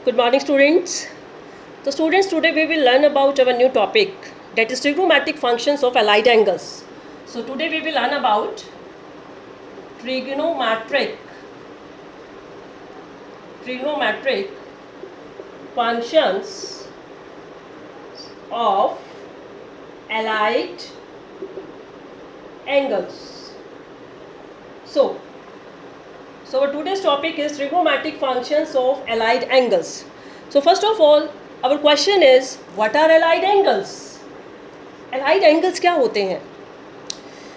Good morning, students. So, students, today we will learn about our new topic, that is trigonometric functions of allied angles. So, today we will learn about trigonometric functions of allied angles. So our today's topic is trigonometric functions of allied angles. So first of all, our question is, what are allied angles? Allied angles क्या होते हैं?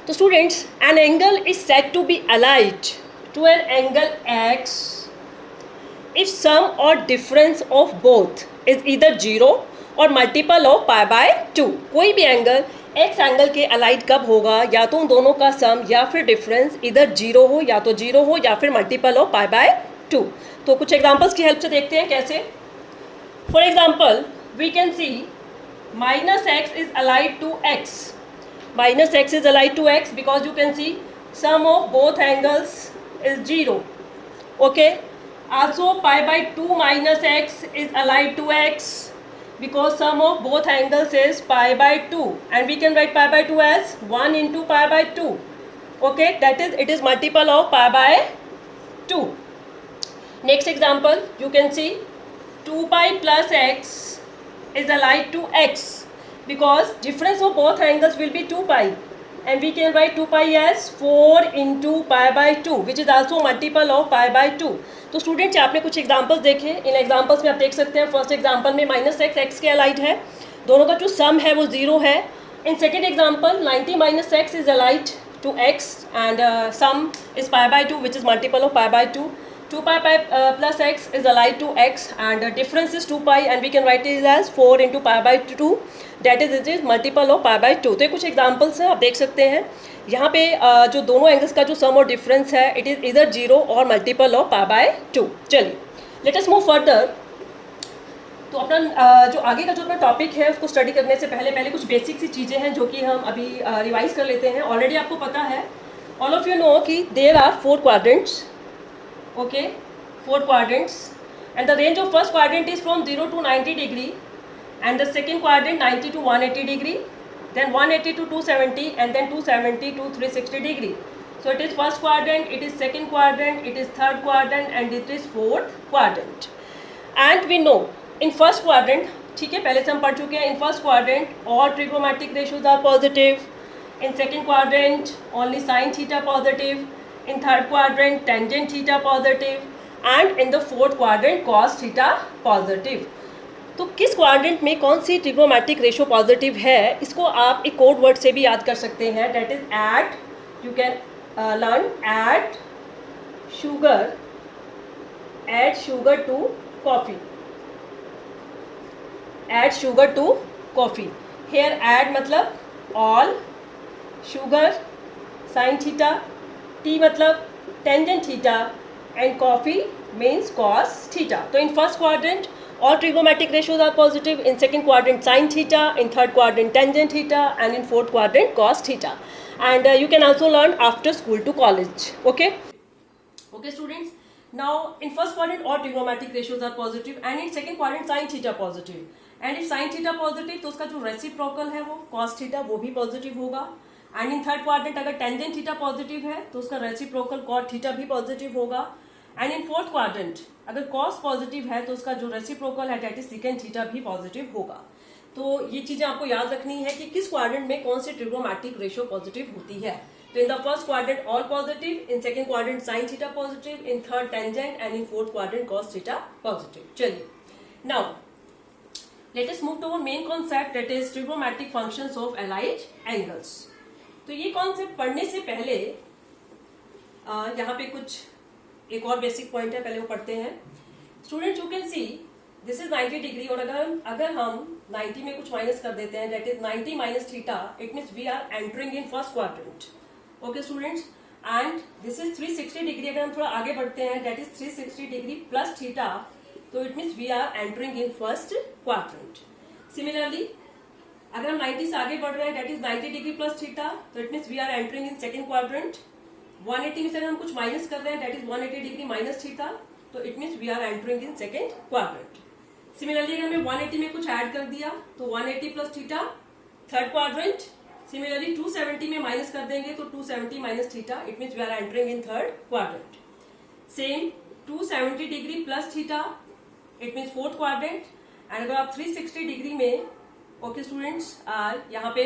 तो students, an angle is said to be allied to an angle x if sum or difference of both is either 0 और multiple of pi by 2. कोई भी angle x angle के allied कब होगा? या तो उन दोनों का सम या फिर डिफरेंस इधर 0 हो, या तो 0 हो या फिर मल्टीपल ऑफ पाई बाय 2. तो कुछ एग्जांपल्स की हेल्प से देखते हैं कैसे. For example we can see minus x is allied to x. Minus x is allied to x because you can see sum of both angles is 0. Okay. Also pi by 2 minus x is allied to x because sum of both angles is pi by 2, and we can write pi by 2 as 1 into pi by 2. Okay, that is, it is multiple of pi by 2. Next example, you can see 2 pi plus x is allied to x because difference of both angles will be 2 pi, and we can write 2 pi as 4 into pi by 2, which is also multiple of pi by 2. तो students आपने कुछ examples देखे. इन examples में आप देख सकते हैं first example में माइनस एक्स एक्स के अलाइड है, दोनों का जो सम है वो 0 है. In second example 90 minus x is allied to x and sum is pi by 2 which is multiple of pi by 2. 2 pi plus x is allied to x and difference is 2 pi, and we can write it as 4 into pi by 2, that is, it is multiple of pi by 2. तो ये कुछ examples हैं, आप देख सकते हैं. यहाँ पे जो दोनों एंगल्स का जो सम और डिफरेंस है इट इज़ इधर 0 और मल्टीपल ऑफ पाई बाय 2. चलिए लेट अस मूव फर्दर. तो अपना जो आगे का जो अपना टॉपिक है उसको स्टडी करने से पहले कुछ बेसिक सी चीज़ें हैं जो कि हम अभी रिवाइज कर लेते हैं. ऑलरेडी आपको पता है, ऑल ऑफ यू नो कि there are 4 quadrants. Okay, 4 quadrants, and the range of first quadrant is from 0 to 90 degree, and the second quadrant 90 to 180 degree, then 180 to 270, and then 270 to 360 degree. So it is first quadrant, it is second quadrant, it is third quadrant, and it is fourth quadrant. And we know in first quadrant, ठीक है, पहले से हम पढ़ चुके हैं, in first quadrant all trigonometric ratios are positive. In second quadrant only sin theta positive. In third quadrant tangent theta positive, and in the fourth quadrant cos theta positive. तो किस क्वाड्रेंट में कौन सी ट्रिग्नोमेट्रिक रेशो पॉजिटिव है, इसको आप एक code word से भी याद कर सकते हैं, that is add. You can learn add sugar to coffee. Add sugar to coffee. Here add मतलब all, sugar sine theta, T मतलब tangent theta, and coffee means cos theta. तो in first quadrant all trigonometric ratios are positive, in second quadrant sin theta, in third quadrant tangent theta, and in fourth quadrant cos theta. And you can also learn after school to college. Okay students, now in first quadrant all trigonometric ratios are positive, and in second quadrant sin theta positive, and if sin theta positive तो उसका जो reciprocal है वो cos theta वो भी positive होगा. And in third quadrant अगर tangent theta positive है तो उसका रेसिप्रोकल कॉट थीटा भी पॉजिटिव होगा. एंड इन फोर्थ क्वाड्रेंट अगर कॉस पॉजिटिव है तो उसका जो रेसिप्रोकल है डेट इज सेकेंड थीटा भी पॉजिटिव होगा. तो ये चीजें आपको याद रखनी है कि किस क्वाड्रेंट में कौन सी ट्रिग्नोमेट्रिक रेशियो पॉजिटिव होती है. तो in the first quadrant all positive, in second quadrant sine theta positive, in third tangent, and in fourth quadrant cos theta positive. चलिए now let us move to our main concept, that is trigonometric functions of allied angles. तो ये concept पढ़ने से पहले यहाँ पे कुछ एक और बेसिक पॉइंट है, पहले वो पढ़ते हैं. Student you can see this is 90 degree, और अगर हम 90 में कुछ माइनस कर देते हैं, that is 90 minus theta, it means we are entering in first quadrant. Okay students, and this is 360 degree. अगर हम थोड़ा आगे बढ़ते हैं, that is 360 degree plus theta, तो it means we are entering in first quadrant. Similarly अगर हम 90 से आगे बढ़ रहे हैं, that is 90 degree plus theta, तो it means we are entering in second quadrant. 180 में से अगर हम कुछ माइनस कर रहे हैं, that is 180 degree minus theta, तो it means we are entering in second quadrant. Similarly अगर मैं 180 में कुछ ऐड कर दिया तो 180 plus theta third quadrant. Similarly 270 में माइनस कर देंगे तो 270 minus theta, it means we are entering in third quadrant. Same 270 degree plus theta, it means fourth quadrant. And अगर आप 360 डिग्री में ओके स्टूडेंट्स यहाँ पे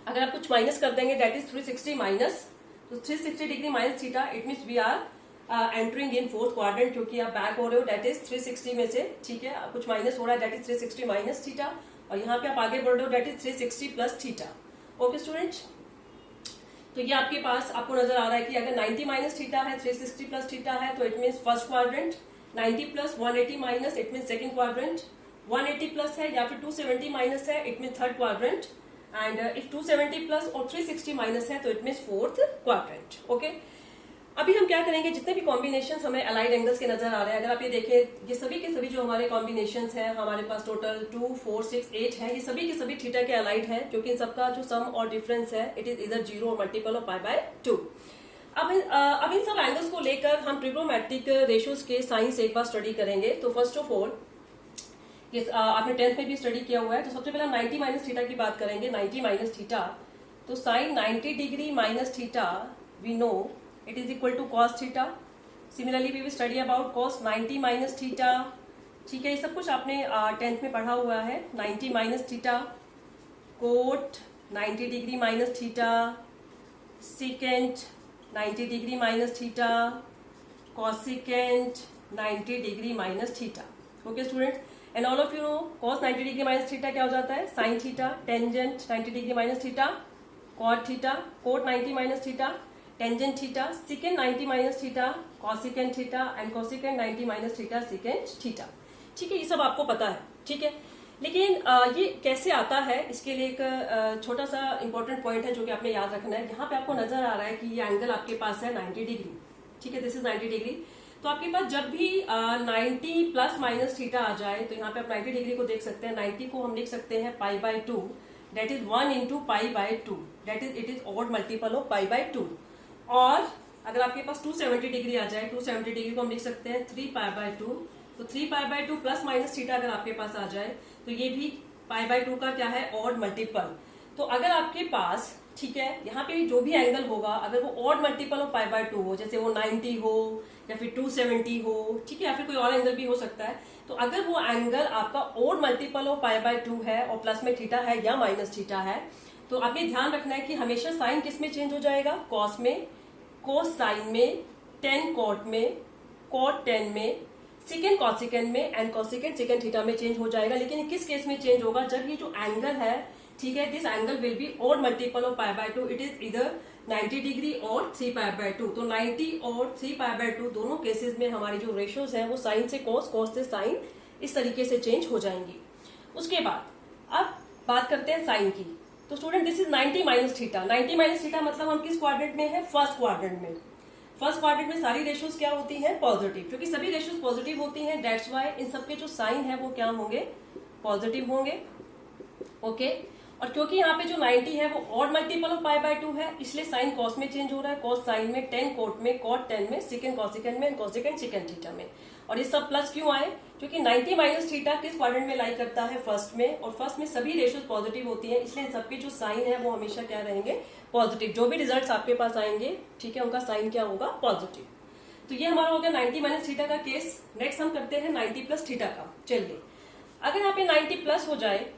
अगर आप कुछ माइनस कर देंगे दैट इज 360 माइनस, तो 360 degree minus theta, it means we are entering in fourth quadrant, क्योंकि आप बैक हो रहे हो दैट इज 360 में से, ठीक है, कुछ माइनस हो रहा है दैट इज 360 माइनस थीटा, और यहाँ पे आप आगे बढ़ रहे हो that is 360 plus theta. Okay students, तो ये आपके पास आपको नजर आ रहा है कि अगर 90 माइनस थीटा है 360 प्लस थीटा है तो it means first quadrant, 90 plus 180 minus it means second quadrant, 180 plus है या फिर 270 माइनस है it means third quadrant, and if 270 plus और 360 माइनस है तो it means fourth quadrant. Okay, अभी हम क्या करेंगे, जितने भी कॉम्बिनेशंस हमें अलाइड एंगल्स के नजर आ रहे हैं, अगर आप ये देखें ये सभी के सभी जो हमारे कॉम्बिनेशंस हैं, हमारे पास टोटल 2, 4, 6, 8 है, ये सभी के सभी थीटा के अलाइड है, क्योंकि इन सबका जो सम और डिफरेंस है इट इज इधर 0 और मल्टीपल ऑफ पाई बाय 2। अब इन सब एंगल्स को लेकर हम ट्रिग्नोमेट्रिक रेशियोज के साइंस एक बार स्टडी करेंगे। तो फर्स्ट ऑफ ऑल ये आपने 10th में भी स्टडी किया हुआ है, तो सबसे पहले हम 90 माइनस थीटा की बात करेंगे। 90 माइनस थीटा, तो sine 90 degree minus theta we know it is equal to cos theta. Similarly we will study about cos 90 minus theta, ठीक है, ये सब कुछ आपने 10th में पढ़ा हुआ है। 90 minus theta, cot 90 degree minus theta, secant 90 degree minus theta, cosecant 90 degree minus theta. Okay student, and all of you know cos 90 degree minus theta क्या हो जाता है, sine theta, tangent 90 degree minus theta, cot theta, cot 90 minus theta, tangent theta, secant 90 minus theta, cosecant theta, and cosecant 90 minus theta, secant theta. ठीक है, ये सब आपको पता है, ठीक है, लेकिन ये कैसे आता है इसके लिए एक छोटा सा इंपॉर्टेंट पॉइंट है जो कि आपने याद रखना है। यहाँ पे आपको नजर आ रहा है कि ये एंगल आपके पास है 90 डिग्री, ठीक है, दिस इज 90 डिग्री। तो आपके पास जब भी 90 प्लस माइनस थीटा आ जाए तो यहाँ पे आप 90 डिग्री को देख सकते हैं। 90 को हम लिख सकते हैं पाई by 2, that is 1 into pi by 2, that is it is odd multiple of pi by 2। और अगर आपके पास 270 डिग्री आ जाए, 270 डिग्री को हम लिख सकते हैं 3 पाई बाय 2, तो 3 पाई बाय 2 प्लस माइनस थीटा अगर आपके पास आ जाए तो ये भी पाई बाय 2 का क्या है, ऑड मल्टीपल। तो अगर आपके पास, ठीक है, यहाँ पे जो भी एंगल होगा अगर वो odd multiple of pi by 2 हो, जैसे वो 90 हो या फिर 270 हो, ठीक है, या फिर कोई और एंगल भी हो सकता है, तो अगर वो एंगल आपका odd multiple of pi by 2 है और प्लस में थीटा है या माइनस थीटा है, तो आपने ध्यान रखना है कि हमेशा साइन किस में चेंज हो जाएगा, कॉस में, कोस साइन में, टेन कॉट में, कॉट टेन में, सिकेंड कॉसिकेंड में, एंड कॉसिकेंड सिकेंड थीटा में चेंज हो जाएगा। लेकिन किस केस में चेंज होगा, जब ये जो एंगल है, ठीक है, this angle will be odd multiple of pi by 2, it is इधर 90 डिग्री और 3 पाई बाय 2। तो 90 और 3 पाई बाय 2 दोनों केसेस में हमारी जो रेशियोज है वो साइन से कॉस, कॉस से साइन, इस तरीके से चेंज हो जाएंगी। उसके बाद अब बात करते हैं साइन की। तो student this is 90 minus theta. 90 minus theta मतलब हम किस क्वाड्रेंट में है, फर्स्ट क्वाड्रेंट में। फर्स्ट क्वाड्रेंट में सारी रेशियोज क्या होती हैं, पॉजिटिव, क्योंकि सभी रेशियोज पॉजिटिव होती हैं, दैट्स व्हाई इन सबके जो साइन है वो क्या होंगे, पॉजिटिव होंगे। ओके, और क्योंकि यहाँ पे जो 90 है वो odd multiple of pi by 2 है, इसलिए साइन कॉस में चेंज हो रहा है, कॉस साइन में, टेन कोट में, कॉट टेन में, सिकेंड कॉसिकेंड में, कॉसिकेंड सिकेंड थीटा में। और ये सब प्लस क्यों आए, क्योंकि 90 माइनस थीटा किस क्वाड्रेंट में लाई करता है, फर्स्ट में, और फर्स्ट में सभी रेशियोज पॉजिटिव होती है, इसलिए इन सबके जो साइन है वो हमेशा क्या रहेंगे, पॉजिटिव। जो भी रिजल्ट आपके पास आएंगे, ठीक है, उनका साइन क्या होगा, पॉजिटिव। तो ये हमारा हो गया 90 माइनस थीटा का केस। नेक्स्ट हम करते हैं 90 प्लस थीटा का। चलिए, अगर यहाँ पे 90 प्लस हो जाए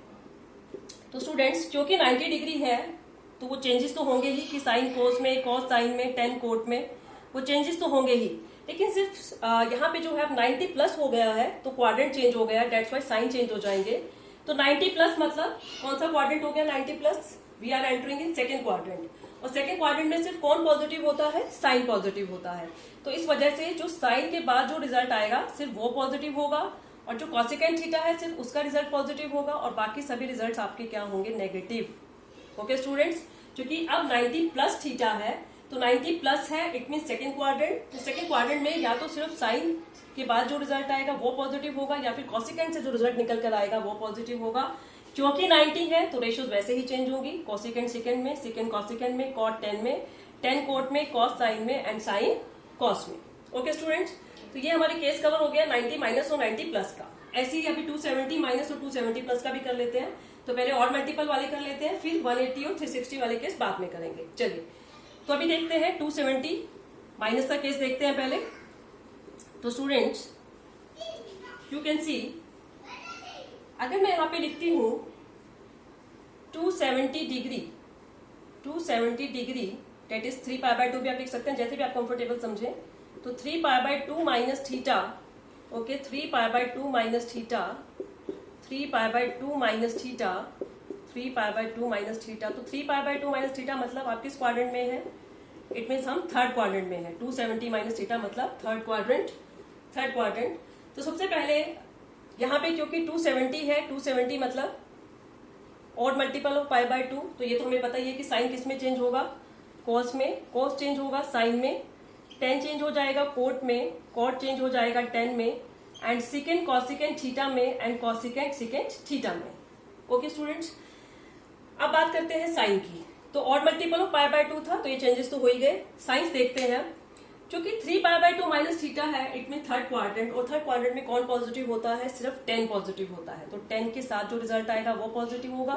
तो स्टूडेंट्स क्योंकि 90 डिग्री है तो वो चेंजेस तो होंगे ही, कि साइन कोस में, कॉस साइन में, टेन कोट में, वो चेंजेस तो होंगे ही। लेकिन सिर्फ यहाँ पे जो है 90 प्लस हो गया है तो क्वाड्रेंट चेंज हो गया, डेट्स वाई साइन चेंज हो जाएंगे। तो 90 प्लस मतलब कौन सा क्वाड्रेंट हो गया, 90 plus, we are entering in second quadrant. और सेकेंड क्वाड्रेंट में सिर्फ कौन पॉजिटिव होता है, साइन पॉजिटिव होता है। तो इस वजह से जो साइन के बाद जो रिजल्ट आएगा सिर्फ वो पॉजिटिव होगा, और जो कॉसिकेंट थीटा है सिर्फ उसका रिजल्ट पॉजिटिव होगा, और बाकी सभी रिजल्ट्स आपके क्या होंगे, नेगेटिव। ओके स्टूडेंट्स, क्योंकि अब 90 प्लस थीटा है तो 90 प्लस है, इट मीन सेकेंड क्वाड्रेंट। तो सेकेंड क्वाड्रेंट में या तो सिर्फ साइन के बाद जो रिजल्ट आएगा वो पॉजिटिव होगा, या फिर कॉसिकेंट से जो रिजल्ट निकल कर आएगा वो पॉजिटिव होगा। क्योंकि 90 है तो रेशियोज वैसे ही चेंज होगी, कॉसिकेंट सेकेंड में, सेकेंड कॉसिकेंट में, कॉट 10 में, 10 कोट में, कॉस साइन में, एंड साइन कॉस में। ओके स्टूडेंट्स, तो ये हमारे केस कवर हो गया 90 माइनस और 90 प्लस का। ऐसे ही अभी 270 माइनस और 270 प्लस का भी कर लेते हैं। तो पहले और मल्टीपल वाले कर लेते हैं, फिर 180 और 360 वाले केस बाद में करेंगे। चलिए, तो अभी देखते हैं 270 माइनस का केस देखते हैं पहले। तो स्टूडेंट्स यू कैन सी, अगर मैं यहां पे लिखती हूं 270 डिग्री डेट इज 3π/2 भी आप लिख सकते हैं, जैसे भी आप कंफर्टेबल समझें। तो 3π/2 minus theta, okay 3π/2 minus theta, 3π/2 minus theta, 3π/2 minus theta. तो 3π/2 माइनस थीटा मतलब आप किस क्वाड्रेंट में है? इट मीन्स हम थर्ड क्वाड्रेंट में है। 270 माइनस थीटा मतलब थर्ड क्वाड्रेंट। तो सबसे पहले यहाँ पे क्योंकि 270 है, 270 मतलब और मल्टीपल ऑफ π/2, तो ये तो हमें पता ही है कि साइन किस में चेंज होगा? कॉस में, कॉस चेंज होगा साइन में, टेन चेंज हो जाएगा कोट में, कॉट चेंज हो जाएगा टेन में, एंड सिकेंड कॉसिकेंड थीटा में, एंड कॉसिकेंड सिकेंड थीटा में। ओके स्टूडेंट्स, अब बात करते हैं साइन की। तो और मल्टीपल ऑफ π/2 था, तो ये चेंजेस तो हो ही गए। साइंस देखते हैं, क्योंकि 3π/2 माइनस थीटा है, इट मीन थर्ड क्वाड्रेंट, और थर्ड क्वाड्रेंट में कौन पॉजिटिव होता है? सिर्फ 10 पॉजिटिव होता है। तो 10 के साथ जो रिजल्ट आएगा वो पॉजिटिव होगा,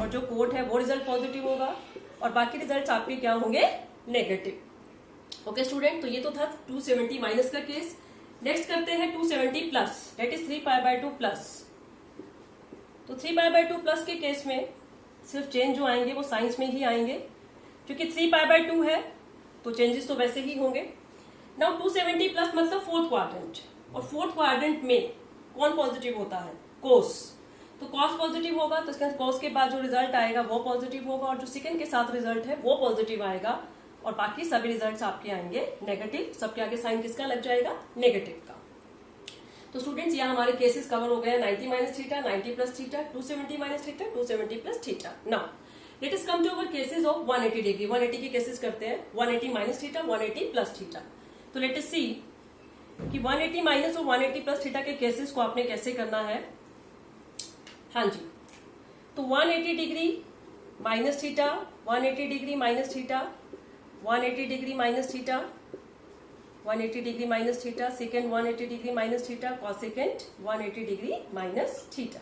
और जो कोट है वो रिजल्ट पॉजिटिव होगा, और बाकी रिजल्ट आपके क्या होंगे? नेगेटिव। ओके स्टूडेंट, तो ये तो था 270 माइनस का केस। नेक्स्ट करते हैं 270 प्लस, डेट इज 3π/2 प्लस। तो 3π/2 प्लस के केस में सिर्फ चेंज जो आएंगे वो साइंस में ही आएंगे, क्योंकि 3π/2 है तो चेंजेस तो वैसे ही होंगे। नाउ 270 प्लस मतलब फोर्थ क्वाड्रेंट, और फोर्थ क्वाड्रेंट में कौन पॉजिटिव होता है? कोस। तो कॉस पॉजिटिव होगा, तो इसका कॉस के बाद जो रिजल्ट आएगा वो पॉजिटिव होगा, और जो सेकंड के साथ रिजल्ट है वो पॉजिटिव आएगा, और बाकी सभी रिजल्ट्स आपके आएंगे नेगेटिव। सबके आगे साइन किसका लग जाएगा? नेगेटिव का। तो स्टूडेंट्स यहाँ हमारे केसेस कवर हो गए 90 minus theta, 90 plus theta, 270 minus theta, 270 plus theta. Now let us come to our cases of 180 degree. 180 के केसेस करते हैं, 180 माइनस थीटा, 180 प्लस थीटा। तो लेट अस सी कि 180 माइनस और 180 प्लस थीटा के केसेस को आपने कैसे करना है। हाँ जी, तो 180 degree minus theta, 180 degree minus theta, 180 degree minus theta, 180 degree minus theta, secant 180 degree minus theta, cosecant 180 degree minus theta.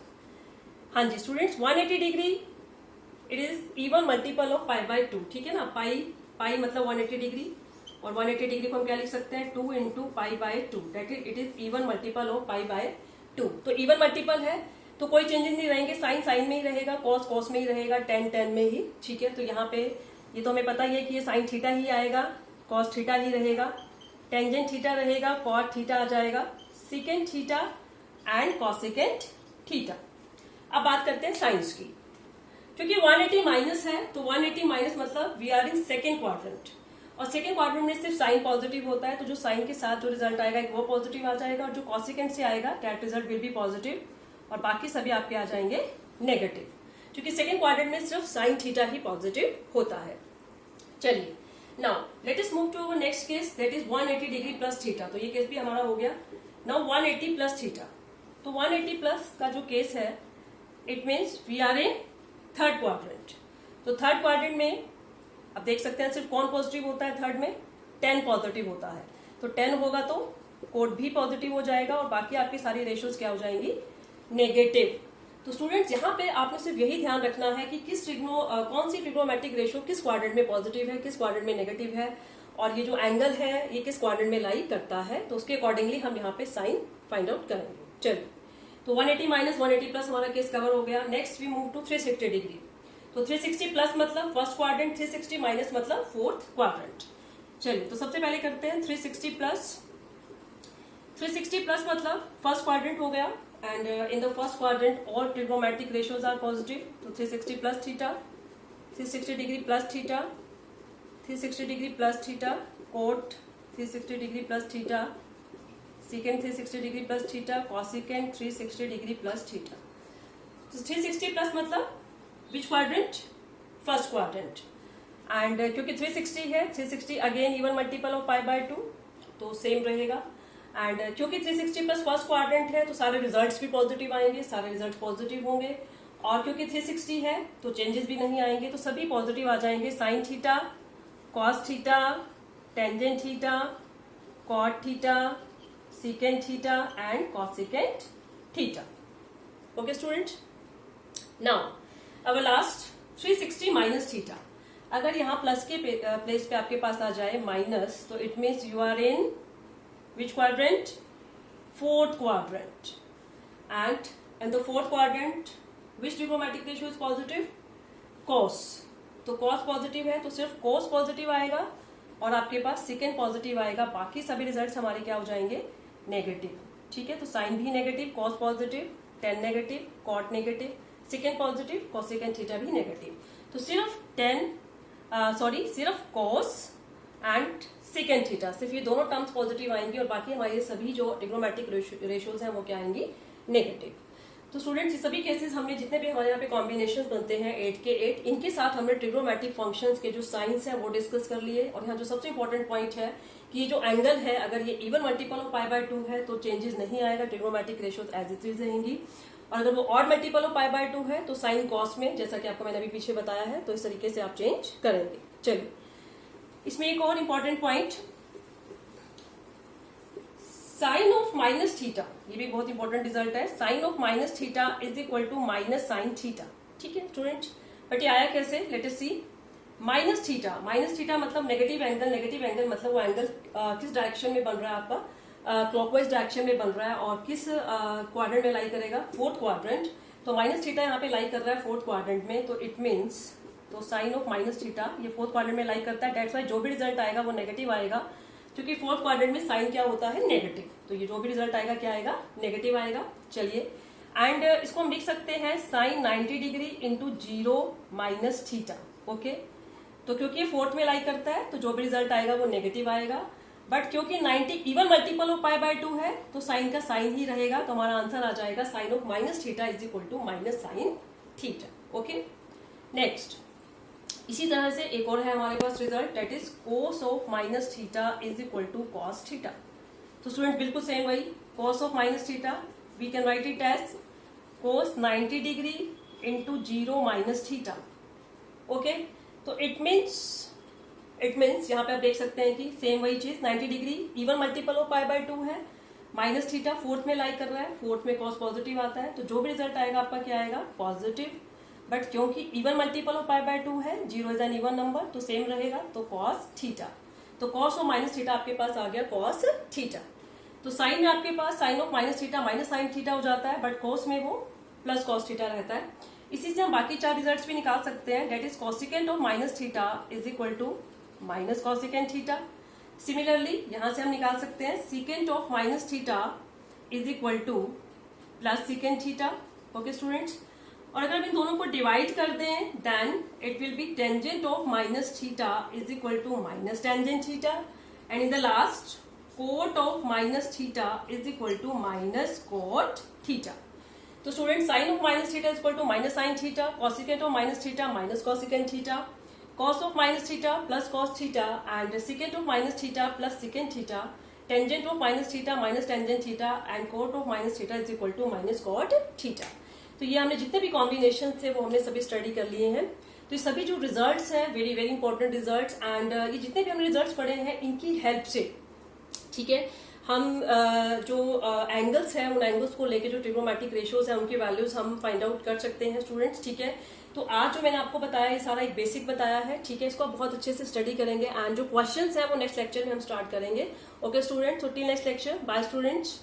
हाँ जी students, 180 degree it is even multiple of π/2, ठीक है ना। पाई मतलब 180 डिग्री, और 180 डिग्री को हम क्या लिख सकते हैं? 2 into π/2, that is it is even multiple of π/2। तो इवन मल्टीपल है तो कोई चेंजेस नहीं रहेंगे, साइन साइन में ही रहेगा, कॉस कॉस में ही रहेगा, टेन टेन में ही, ठीक है। तो यहाँ पे ये तो हमें पता ही है कि ये साइन थीटा ही आएगा, कॉस थीटा ही रहेगा, टेंजेंट थीटा रहेगा, कॉट थीटा आ जाएगा, secant theta and cosecant theta. अब बात करते हैं साइंस की। क्योंकि 180 माइनस है, तो 180 माइनस मतलब we are in second quadrant, और सेकेंड क्वाड्रेंट में सिर्फ साइन पॉजिटिव होता है, तो जो साइन के साथ जो रिजल्ट आएगा वो पॉजिटिव आ जाएगा, और जो कॉसिकेंड से आएगा that result will be positive, और बाकी सभी आपके आ जाएंगे नेगेटिव, क्योंकि सेकेंड क्वाड्रेंट में सिर्फ साइन थीटा ही पॉजिटिव होता है। चलिए, now let us move to our next case, that is 180 degree plus theta. तो ये केस भी हमारा हो गया। नाउ 180 प्लस थीटा, तो 180 प्लस का जो केस है it means we are in third quadrant. तो थर्ड क्वाड्रेंट में अब देख सकते हैं सिर्फ कौन पॉजिटिव होता है? थर्ड में 10 पॉजिटिव होता है, तो 10 होगा तो कोड भी पॉजिटिव हो जाएगा, और बाकी आपकी सारी रेशियोज क्या हो जाएंगी? नेगेटिव। तो स्टूडेंट्स यहाँ पे आपने सिर्फ यही ध्यान रखना है कि कौन सी ट्रिग्नोमेट्रिक रेशियो किस क्वाड्रेंट में पॉजिटिव है, किस क्वाड्रेंट में नेगेटिव है, और ये जो एंगल है ये किस क्वाड्रेंट में लाई करता है, तो उसके अकॉर्डिंगली हम यहाँ पे साइन फाइंड आउट करेंगे। चलिए, तो 180 माइनस 180 प्लस हमारा केस कवर हो गया। Next we move to 360 degree. तो 360 प्लस मतलब फर्स्ट क्वाड्रेंट, 360 माइनस मतलब फोर्थ क्वाड्रेंट। चलिए, तो सबसे पहले करते हैं 360 प्लस। 360 प्लस मतलब फर्स्ट क्वाड्रेंट हो गया, and in the first quadrant all trigonometric ratios are positive. So 360 plus theta, 360 degree plus theta, 360 degree plus theta, cot 360 degree plus theta, secant 360 degree plus theta, cosecant 360 degree plus theta. So 360 plus मतलब which quadrant? First quadrant. And क्योंकि 360 है, 360 again even multiple of π/2, तो same रहेगा। And क्योंकि 360 plus first quadrant है तो सारे results भी पॉजिटिव आएंगे, सारे रिजल्ट पॉजिटिव होंगे, और क्योंकि 360 है तो चेंजेस भी नहीं आएंगे, तो सभी पॉजिटिव आ जाएंगे। Sine theta, cos theta, tangent theta, cot theta, secant theta and cosecant theta. Okay students, now our last 360 minus theta. अगर यहाँ प्लस के प्लेस पे आपके पास आ जाए माइनस, तो it means you are in which quadrant? Fourth quadrant. And in the fourth quadrant which trigonometric ratio is positive? Cos. तो cos positive है तो सिर्फ कॉस पॉजिटिव आएगा और आपके पास सेकेंड पॉजिटिव आएगा. बाकी सभी रिजल्ट्स हमारे क्या हो जाएंगे? नेगेटिव. ठीक है, तो साइन भी negative, cos positive, tan negative, cot negative, secant positive, cosecant theta भी नेगेटिव. तो सिर्फ सिर्फ कॉस एंड सेकेंड थीटा, सिर्फ ये दोनों टर्म्स पॉजिटिव आएंगी और बाकी हमारे सभी जो ट्रिग्नोमेट्रिक रेशियोज हैं वो क्या आएंगी? नेगेटिव. तो स्टूडेंट्स, ये सभी केसेस हमने जितने भी हमारे यहाँ पे कॉम्बिनेशंस बनते हैं 8 के 8, इनके साथ हमने ट्रिग्नोमेट्रिक फंक्शंस के जो साइंस है वो डिस्कस कर लिए. और यहाँ जो सबसे इंपॉर्टेंट पॉइंट है कि ये जो एंगल है, अगर ये even multiple of pi by 2 है तो चेंजेस नहीं आएगा, trigonometric ratios as it is रहेंगी. और अगर वो odd multiple of pi by 2 है तो साइन कॉस में, जैसा कि आपको मैंने अभी पीछे बताया है, तो इस तरीके से आप चेंज करेंगे. चलिए, इसमें एक और important point, sine of minus theta, ये भी बहुत इंपॉर्टेंट रिजल्ट है. Sine of minus theta is equal to minus sine theta. ठीक है स्टूडेंट्स, बट ये आया कैसे? Let us see. Minus theta, minus theta मतलब नेगेटिव एंगल. नेगेटिव एंगल मतलब वो एंगल किस डायरेक्शन में बन रहा है आपका? क्लॉकवाइज डायरेक्शन में बन रहा है और किस क्वाड्रेंट में लाई करेगा? Fourth quadrant. तो माइनस थीटा यहाँ पे लाई कर रहा है फोर्थ क्वाड्रेंट में, तो इट मीन्स तो साइन ऑफ माइनस थीटा ये फोर्थ क्वाड्रेंट में लाई करता है. डेट्स वाई जो भी रिजल्ट आएगा वो नेगेटिव आएगा, क्योंकि फोर्थ क्वाड्रेंट में साइन क्या होता है? नेगेटिव. तो ये जो भी रिजल्ट आएगा क्या आएगा? नेगेटिव आएगा. चलिए, एंड इसको हम लिख सकते हैं sine 90 degree into 0 minus theta. Okay, तो क्योंकि ये फोर्थ में लाई करता है तो जो भी रिजल्ट आएगा वो नेगेटिव आएगा. बट क्योंकि 90 even multiple of pi by 2 है तो साइन का साइन ही रहेगा, तो हमारा आंसर आ जाएगा sine of minus theta is equal to minus sine theta. Okay, next. इसी तरह से एक और है हमारे पास result, that is cos of minus theta is equal to cos theta. तो स्टूडेंट बिल्कुल सेम वही, cos of minus theta we can write it as cos 90 degree into 0 minus theta. Okay, तो इट मीन्स यहाँ पे आप देख सकते हैं कि सेम वही चीज, 90 degree even multiple of pi by 2 है, माइनस थीटा फोर्थ में लाई कर रहा है, फोर्थ में कॉस पॉजिटिव आता है, तो जो भी रिजल्ट आएगा आपका क्या आएगा? पॉजिटिव. बट क्योंकि even multiple of pi by 2 है, 0 इज एन इवन नंबर, तो सेम रहेगा, तो कॉस थीटा. तो कॉस और माइनस थीटा आपके पास आ गया कॉस थीटा. तो साइन में आपके पास sine of minus theta minus sine theta हो जाता है, बट कॉस में वो प्लस कॉस थीटा रहता है. इसी से हम बाकी 4 रिजल्ट्स भी निकाल सकते हैं, that is cosecant of minus theta is equal to minus cosecant theta. Similarly यहां से हम निकाल सकते हैं secant of minus theta is equal to plus secant theta. Okay students, और अगर हम इन दोनों को डिवाइड कर दें then it will be tangent of minus theta is equal to minus tangent theta. And in the last cot of minus theta is equal to minus cot theta. तो student, sine of minus theta is equal to minus sine theta, cosecant of minus theta minus cosecant theta, cos of minus theta plus cos theta and secant of minus theta plus secant theta, tangent of minus theta minus tangent theta and cot of minus theta is equal to minus cot theta. तो ये हमने जितने भी combination थे वो हमने सभी study कर लिए हैं. तो ये सभी जो रिजल्ट्स हैं very very important results, and ये जितने भी हमने रिजल्ट्स पढ़े हैं इनकी हेल्प से, ठीक है, हम जो एंगल्स हैं उन एंगल्स को लेके जो ट्रिग्नोमेट्रिक रेशियोज हैं उनकी वैल्यूज हम फाइंड आउट कर सकते हैं स्टूडेंट्स. ठीक है, तो आज जो मैंने आपको बताया ये सारा एक बेसिक बताया है. ठीक है, इसको आप बहुत अच्छे से स्टडी करेंगे एंड जो क्वेश्चंस हैं वो नेक्स्ट लेक्चर में हम स्टार्ट करेंगे. Okay students, so till next lecture, bye students.